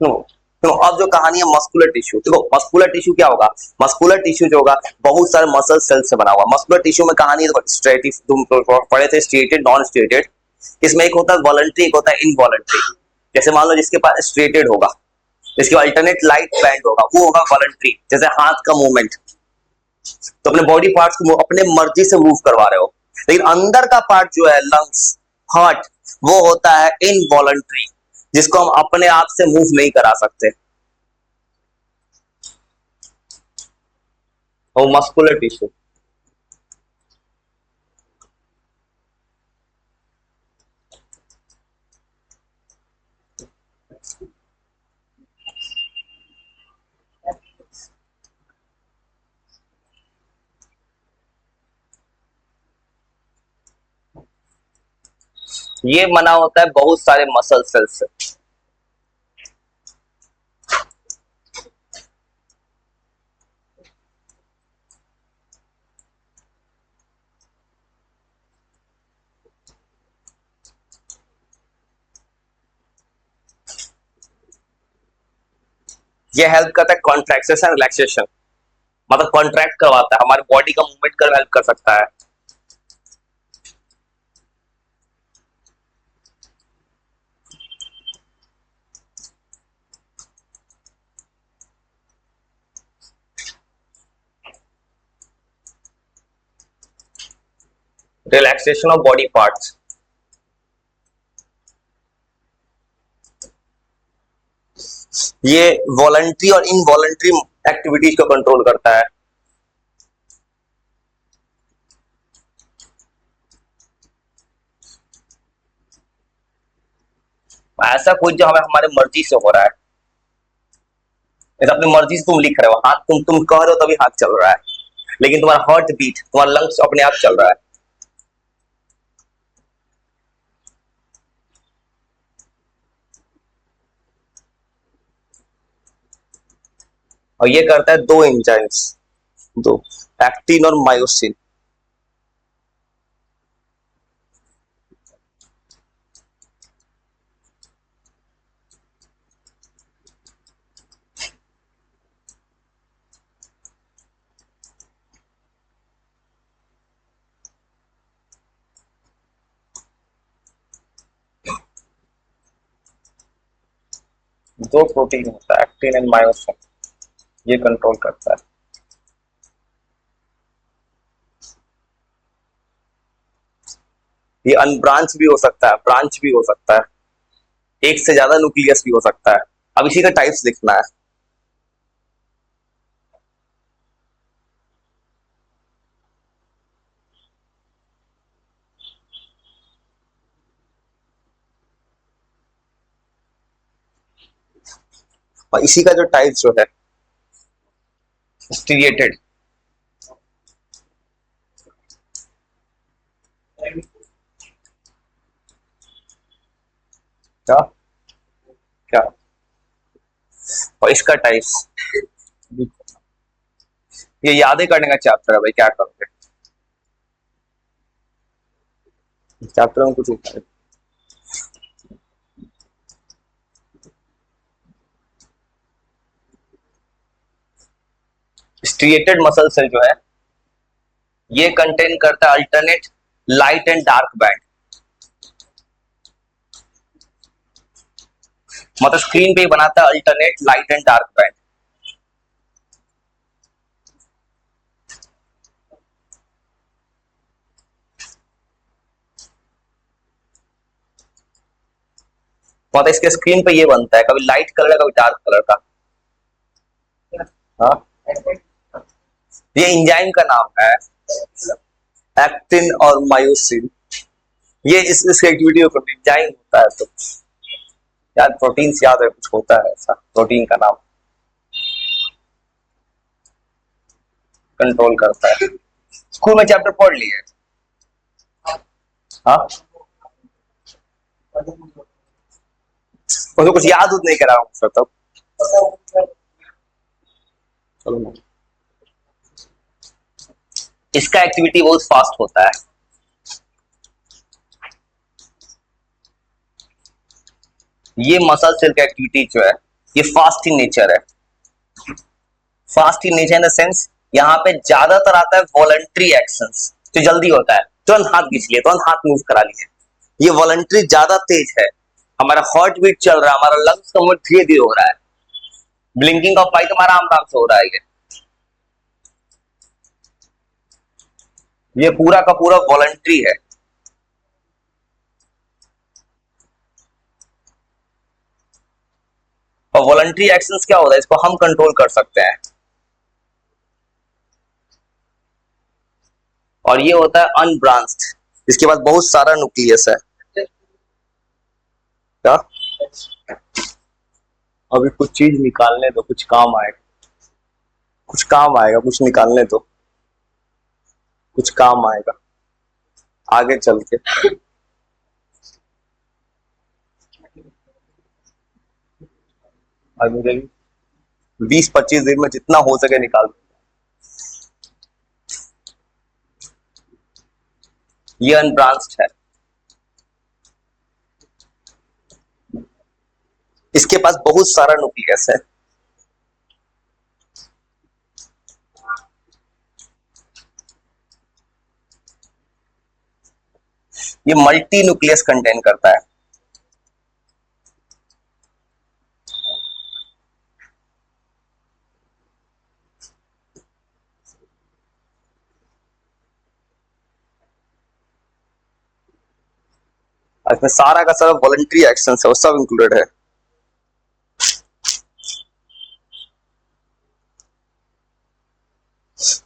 No. तो अब जो कहानी है मस्कुलर टिश्यू, देखो मस्कुलर टिश्यू क्या होगा, मस्कुलर टिश्यू जो होगा बहुत सारे मसल सेल से बना हुआ। मस्कुलर टिश्यू में कहानी स्ट्रेटिव तुम तो पढ़े थे, स्ट्रेटेड नॉन स्ट्रेटेड। इसमें एक होता है वॉलंटरी, एक होता है इनवॉलंटरी। जैसे मान लो जिसके पास स्ट्रेटेड होगा, जिसके अल्टरनेट लाइट बैंड होगा, वो होगा वॉलंटरी। जैसे हाथ का मूवमेंट, तो अपने बॉडी पार्ट्स को अपने मर्जी से मूव करवा रहे हो। लेकिन अंदर का पार्ट जो है लंग्स, हार्ट, वो होता है इनवॉलंटरी, जिसको हम अपने आप से मूव नहीं करा सकते। वो मस्कुलर टिश्यू। ये बना होता है बहुत सारे मसल सेल से। ये हेल्प करता है कॉन्ट्रैक्शन रिलैक्सेशन, मतलब कॉन्ट्रैक्ट करवाता है, हमारी बॉडी का मूवमेंट कर हेल्प कर सकता है। Relaxation of body parts. ये वॉलंटरी और इनवॉलंटरी एक्टिविटीज को कंट्रोल करता है। ऐसा कोई जो हमें हमारे मर्जी से हो रहा है, जैसे अपनी मर्जी से तुम लिख रहे हो, हाथ तुम कह रहे हो तभी हाथ चल रहा है, लेकिन तुम्हारा हार्ट बीट, तुम्हारा लंग्स अपने आप चल रहा है। और ये करता है दो एंजाइम्स, दो, एक्टिन और मायोसिन। दो प्रोटीन होता है, एक्टिन एंड मायोसिन, ये कंट्रोल करता है। ये अनब्रांच भी हो सकता है, ब्रांच भी हो सकता है, एक से ज्यादा न्यूक्लियस भी हो सकता है। अब इसी का टाइप्स लिखना है। और इसी का जो टाइप्स जो है, स्टीरिएटेड। क्या क्या, और इसका टाइप्स, ये यादें करने का चैप्टर है भाई, क्या करोगे चैप्टर में कुछ नहीं। स्ट्रिएटेड मसल सेल जो है, ये कंटेन करता है alternate light and dark band. मतलब स्क्रीन पे ही बनाता है alternate light and dark band. मतलब इसके स्क्रीन पे ये बनता है, कभी लाइट कलर का, कभी डार्क कलर का। हाँ, ये इंजाइम का नाम है एक्टिन और मायोसिन। ये इस एक्टिविटी को इंजाइम होता है। तो यार प्रोटीन से याद है, कुछ होता है ऐसा, प्रोटीन का नाम कंट्रोल करता है। स्कूल में चैप्टर पढ़ लिए। हाँ, उसको कुछ याद उद नहीं करा हूँ तब। चलो, इसका एक्टिविटी बहुत फास्ट होता है। ये मसल सेल का एक्टिविटी जो है ये फास्ट इन नेचर है। Fast in nature in the sense यहाँ पे ज्यादातर आता है वॉलंटरी एक्शंस, जो जल्दी होता है, तुरंत हाथ खींच लिए, तुरंत हाथ मूव करा लिए। ये वॉलंटरी ज्यादा तेज है। हमारा हार्ट बीट चल रहा है, हमारा लंग्स का मूवमेंट धीरे धीरे हो रहा है, ब्लिंकिंग ऑफ लाइट हमारा आराम से हो रहा है। ये पूरा का पूरा वॉलंटरी है। और वॉलंटरी एक्शंस क्या होता है, इसको हम कंट्रोल कर सकते हैं। और ये होता है अनब्रांच्ड, इसके पास बहुत सारा न्यूक्लियस है। क्या अभी कुछ चीज निकालने दो, कुछ काम आएगा, कुछ काम आएगा, कुछ निकालने दो, कुछ काम आएगा आगे चल के। अभी 20-25 दिन में जितना हो सके निकाल दो। ये अनब्रांच्ड है, इसके पास बहुत सारा न्यूक्लियस है। ये मल्टी न्यूक्लियस कंटेन करता है। इसमें सारा का सारा वॉलंटरी एक्शन है, वो सब इंक्लूडेड है।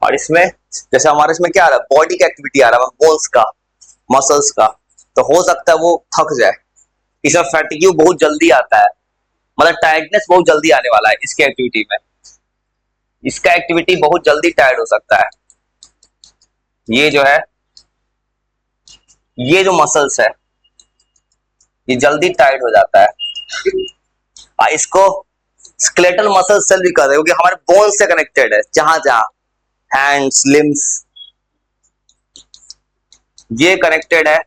और इसमें जैसे हमारे इसमें क्या आ रहा है, बॉडी का एक्टिविटी आ रहा है, बोन्स का, मसल्स का, तो हो सकता है वो थक जाए। इसमें फैटिग्यू बहुत जल्दी आता है, मतलब टायर्डनेस बहुत जल्दी आने वाला है इसके एक्टिविटी में। इसका एक्टिविटी बहुत जल्दी टायर्ड हो सकता है। ये जो है, ये जो मसल्स है, ये जल्दी टायर्ड हो जाता है। इसको स्केलेटल मसल सेल भी कहते हैं, क्योंकि हमारे बोन से कनेक्टेड है। जहां जहां हैंड्स, लिम्स, ये कनेक्टेड है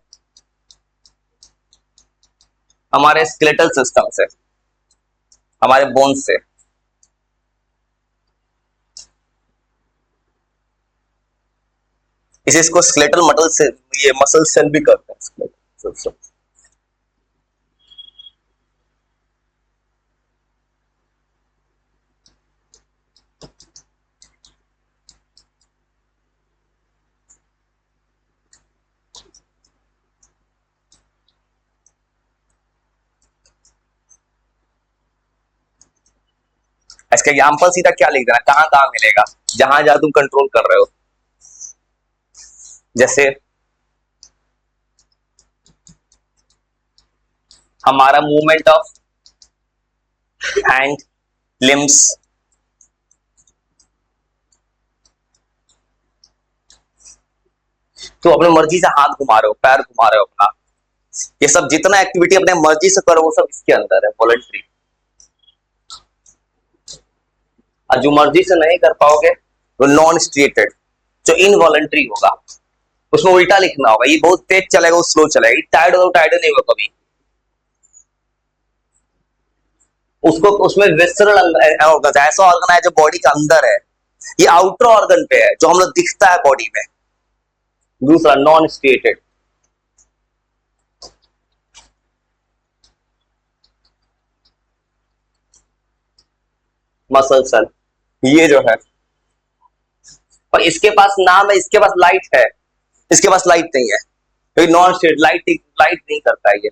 हमारे स्केलेटल सिस्टम से, हमारे बोन से। इसको स्केलेटल मसल से, ये मसल सेल भी कहते हैं, स्केलेटल सिस्टम। इसका एग्जाम्पल सीधा क्या लिख देना, कहां कहां मिलेगा, जहां जहां तुम कंट्रोल कर रहे हो। जैसे हमारा मूवमेंट ऑफ हैंड, लिम्स, तो अपने मर्जी से हाथ घुमा रहे हो, पैर घुमा रहे हो अपना, ये सब जितना एक्टिविटी अपने मर्जी से करो वो सब इसके अंदर है, वॉलंटरी। और जो मर्जी से नहीं कर पाओगे वो नॉन स्टेटेड, जो इनवॉलंटरी होगा, उसमें उल्टा लिखना होगा। ये बहुत तेज चलेगा, वो स्लो चलेगा। टायर्ड हो, टायर्ड नहीं होगा कभी। उसको उसमें विसरल ऑर्गन, ऐसा ऑर्गन है जो बॉडी के अंदर है। ये आउटर ऑर्गन पे है, जो हम लोग दिखता है बॉडी में। दूसरा नॉन स्टेटेड, मसल सेल, ये जो है। और इसके पास नाम है, इसके पास लाइट है, इसके पास लाइट नहीं है, तो नॉन स्टेट, लाइट लाइट नहीं करता है ये।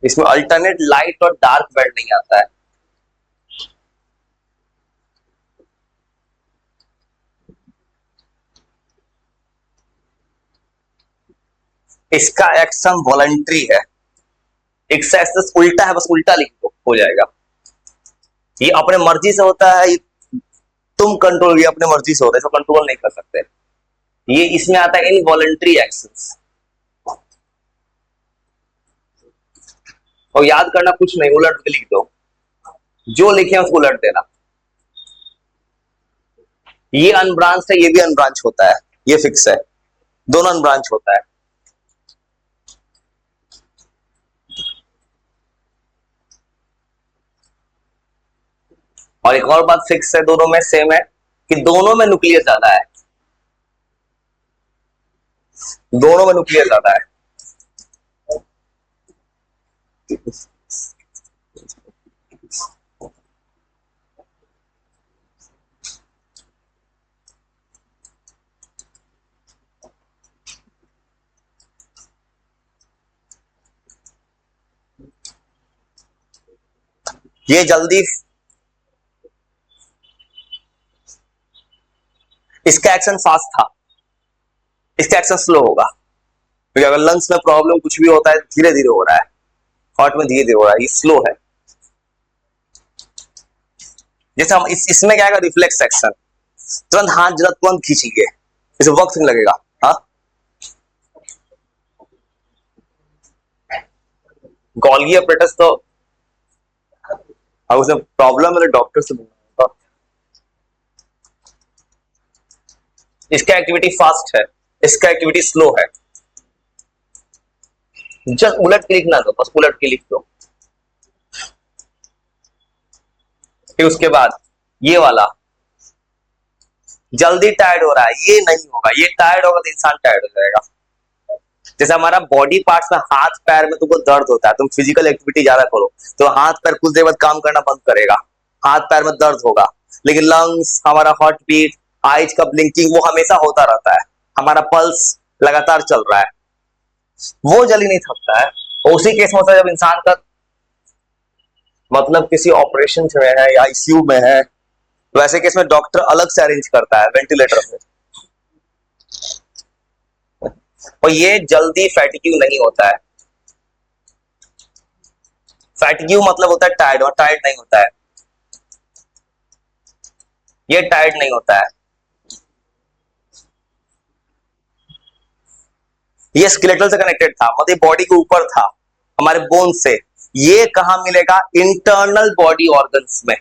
इसमें अल्टरनेट लाइट और डार्क बेल्ट नहीं आता है। इसका एक्शन वॉलंटरी है। एक्सेस उल्टा है, बस उल्टा लिख दो, हो जाएगा। ये अपने मर्जी से होता है, तुम कंट्रोल, ये अपने मर्जी से होता है, इसको कंट्रोल नहीं कर सकते। ये इसमें आता है इनवॉलंटरी एक्शंस। और याद करना कुछ नहीं, उलट के लिख दो, जो लिखे उसको उलट देना। ये अनब्रांच है, ये भी अनब्रांच होता है, ये फिक्स है, दोनों अनब्रांच होता है। और एक और बात फिक्स है दोनों में, सेम है, कि दोनों में न्यूक्लियस ज्यादा है, दोनों में न्यूक्लियस ज्यादा है। ये जल्दी, इसका एक्शन फास्ट था, इसका एक्शन स्लो होगा, क्योंकि अगर लंग्स में प्रॉब्लम कुछ भी होता है धीरे धीरे हो रहा है, हार्ट में धीरे धीरे हो रहा है, ये स्लो है। जैसे हम इसमें क्या है, रिफ्लेक्स एक्शन, तुरंत हाथ जरा तुरंत खींचिए, इसे वक्त नहीं लगेगा। हाँ, गॉल्गी अपरेटस तो अगर उसे प्रॉब्लम है तो डॉक्टर से बोलना होगा। इसका एक्टिविटी फास्ट है, इसका एक्टिविटी स्लो है। जस्ट उलट क्लिक ना दो, बस उलट क्लिक दो। फिर उसके बाद ये वाला जल्दी टायर्ड हो रहा है, ये नहीं होगा, ये टायर्ड होगा तो इंसान टायर्ड हो जाएगा। जैसे हमारा बॉडी पार्ट्स में हाथ पैर में तुमको दर्द होता है, तुम फिजिकल एक्टिविटी ज्यादा करो तो हाथ पैर कुछ देर बाद काम करना बंद करेगा, हाथ पैर में दर्द होगा। लेकिन लंग्स, हमारा हार्ट बीट, आइज का ब्लिंकिंग वो हमेशा होता रहता है, हमारा पल्स लगातार चल रहा है, वो जल्दी नहीं थकता है। उसी केस में होता है जब इंसान का मतलब किसी ऑपरेशन में है या आईसीयू में है, वैसे केस में डॉक्टर अलग से अरेंज करता है वेंटिलेटर में। और ये जल्दी फैटिग्यू नहीं होता है, फैटिग्यू मतलब होता है टायर्ड, और टायर्ड नहीं होता है, ये टायर्ड नहीं होता है। ये स्केलेटल से कनेक्टेड था, मतलब बॉडी के ऊपर था, हमारे बोन से। ये कहां मिलेगा, इंटरनल बॉडी ऑर्गन्स में,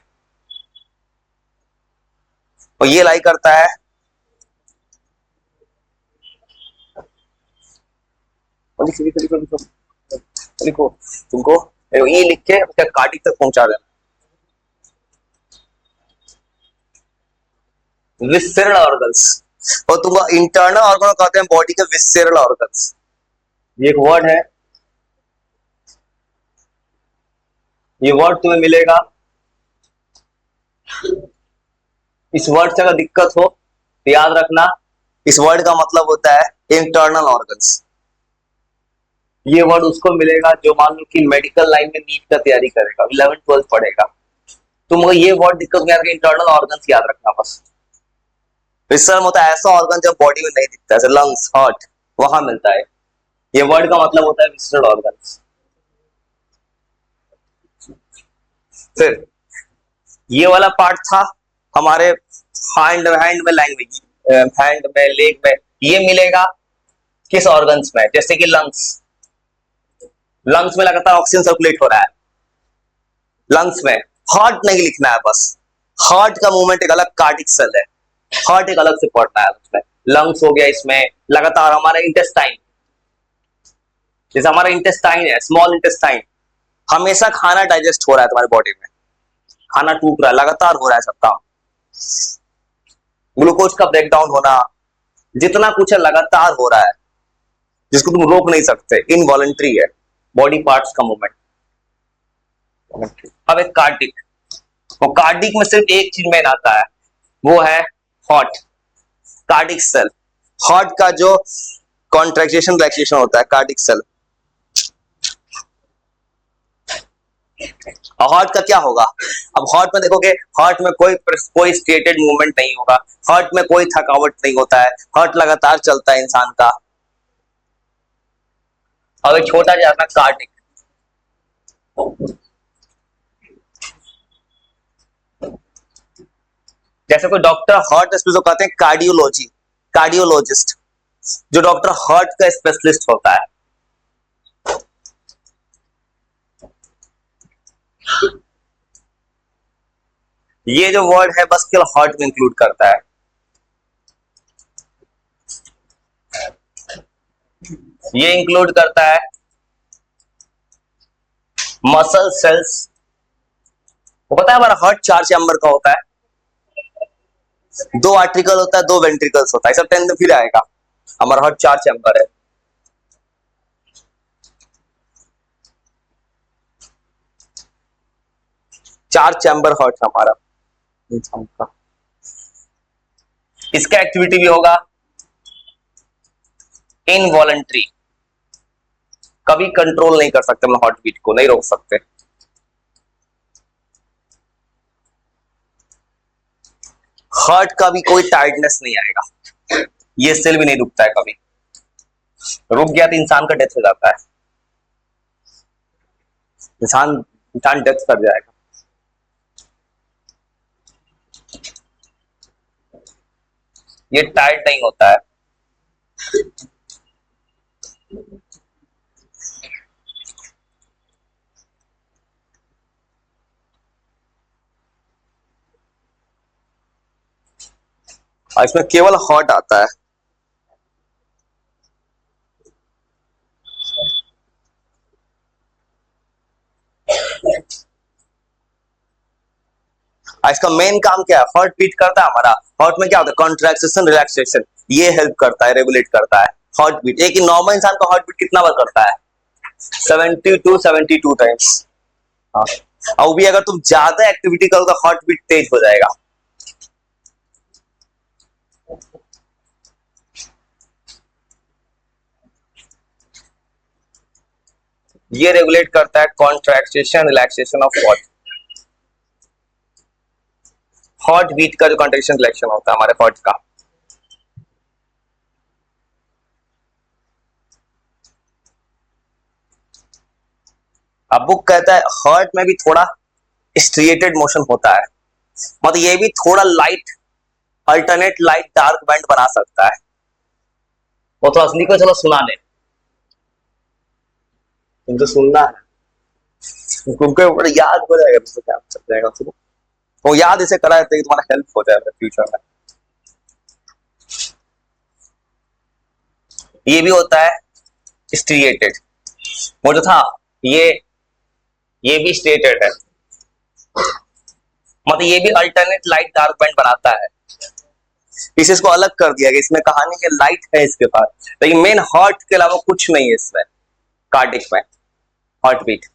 और ये लाई करता है लिखो लिखो लिखो लिखो लिखो, तुमको ये लिख के उसका कार्डिक तक पहुंचा देना। विसरल ऑर्गन्स, और तुमको इंटरनल ऑर्गन कहते हैं बॉडी के विसरल ऑर्गन्स। ये एक वर्ड है, ये वर्ड तुम्हें मिलेगा, इस वर्ड से अगर दिक्कत हो तो याद रखना, इस वर्ड का मतलब होता है इंटरनल ऑर्गन्स। ये वर्ड उसको मिलेगा जो मान लो कि मेडिकल लाइन में नीट का तैयारी करेगा, 11th 12th पढ़ेगा, तुमको ये वर्ड दिक्कत नहीं आएगा, इंटरनल ऑर्गन्स याद रखना बस। विसर्म होता है ऐसा ऑर्गन जो बॉडी में नहीं दिखता, जैसे लंग्स, हार्ट, वहां मिलता है। ये वर्ड का मतलब होता है विसरल ऑर्गन्स। फिर ये वाला पार्ट था हमारे हैंड में लैंग्वेज, हैंड में, लेग में, ये मिलेगा किस ऑर्गन्स में, जैसे कि लंग्स, लंग्स में लगातार ऑक्सीजन सर्कुलेट हो रहा है, लंग्स में। हार्ट नहीं लिखना है बस, हार्ट का मूवमेंट एक अलग, कार्डिक सेल है, हार्ट एक अलग से पढ़ना है उसमें। लंग्स हो गया, इसमें लगातार हमारा इंटेस्टाइन, जैसे हमारा इंटेस्टाइन है, स्मॉल इंटेस्टाइन, हमेशा खाना डाइजेस्ट हो रहा है तुम्हारी बॉडी में, खाना टूट रहा है, लगातार हो रहा है सब काम, ग्लूकोज का ब्रेकडाउन होना, जितना कुछ है लगातार हो रहा है, जिसको तुम रोक नहीं सकते, इनवॉलंटरी है बॉडी पार्ट्स का मूवमेंट। अब एक कार्डिक, वो कार्डिक में सिर्फ एक चीज मेन आता है, वो है हार्ट, कार्डिक सेल। हार्ट का जो कॉन्ट्रैक्शन रिलैक्सेशन होता है, कार्डिक सेल। हार्ट का क्या होगा, अब हार्ट में देखोगे, हार्ट में कोई स्टेटेड मूवमेंट नहीं होगा, हार्ट में कोई थकावट नहीं होता है, हार्ट लगातार चलता है इंसान का। अब एक छोटा जाता कार्डिक, जैसे कोई डॉक्टर हार्ट स्पेशलिस्ट कहते हैं कार्डियोलॉजी, कार्डियोलॉजिस्ट, जो डॉक्टर हार्ट का स्पेशलिस्ट होता है। ये जो वर्ड है बस केवल हार्ट में इंक्लूड करता है, ये इंक्लूड करता है मसल सेल्स। वो पता है हमारा हार्ट 4 चैम्बर का होता है, 2 आर्टिकल होता है, 2 वेंट्रिकल्स होता है, सब 10 में फिर आएगा। हमारा हार्ट 4 चैम्बर है। 4 चैम्बर हार्ट हमारा इंसान का। इसका एक्टिविटी भी होगा इनवॉलंटरी, कभी कंट्रोल नहीं कर सकते हम हार्ट बीट को, नहीं रोक सकते। हार्ट का भी कोई टायर्डनेस नहीं आएगा, ये सेल भी नहीं रुकता है कभी, रुक गया तो इंसान का डेथ हो जाता है, इंसान इंसान डेथ कर जाएगा। ये टायर्ड नहीं होता है। और इसमें केवल हार्ट आता है। इसका मेन काम क्या है, हार्ट बीट करता है हमारा, हार्ट में क्या होता है कॉन्ट्रैक्शन रिलैक्सेशन, ये हेल्प करता है, रेगुलेट करता है हार्ट बीट। एक नॉर्मल इंसान का हार्ट बीट कितना बार करता है, 72 टाइम्स। हाँ, और भी अगर तुम ज्यादा एक्टिविटी करोगे हार्ट बीट तेज हो जाएगा। ये रेगुलेट करता है contraction relaxation of heart, heart beat का जो कॉन्ट्रैक्शन रिलैक्सेशन होता है हमारे हार्ट का। अब बुक कहता है हार्ट में भी थोड़ा स्ट्रिएटेड मोशन होता है, मतलब ये भी थोड़ा light alternate light dark band बना सकता है। वो तो असली को चलो सुना ले, तुमसे सुनना है तुमको याद हो जाएगा, तुमसे क्या चल जाएगा सुनो, वो याद इसे करा देते कि तुम्हारा हेल्प हो जाएगा फ्यूचर में। ये भी होता है स्ट्रिएटेड, वो जो था ये भी स्ट्रिएटेड है, मतलब ये भी अल्टरनेट लाइट डार्क बैंड बनाता है। इसे इसको अलग कर दिया गया, इसमें कहानी के लाइट है इसके पास, लेकिन मेन हार्ट के अलावा कुछ नहीं है इसमें, कार्डिक में हार्ट बीट।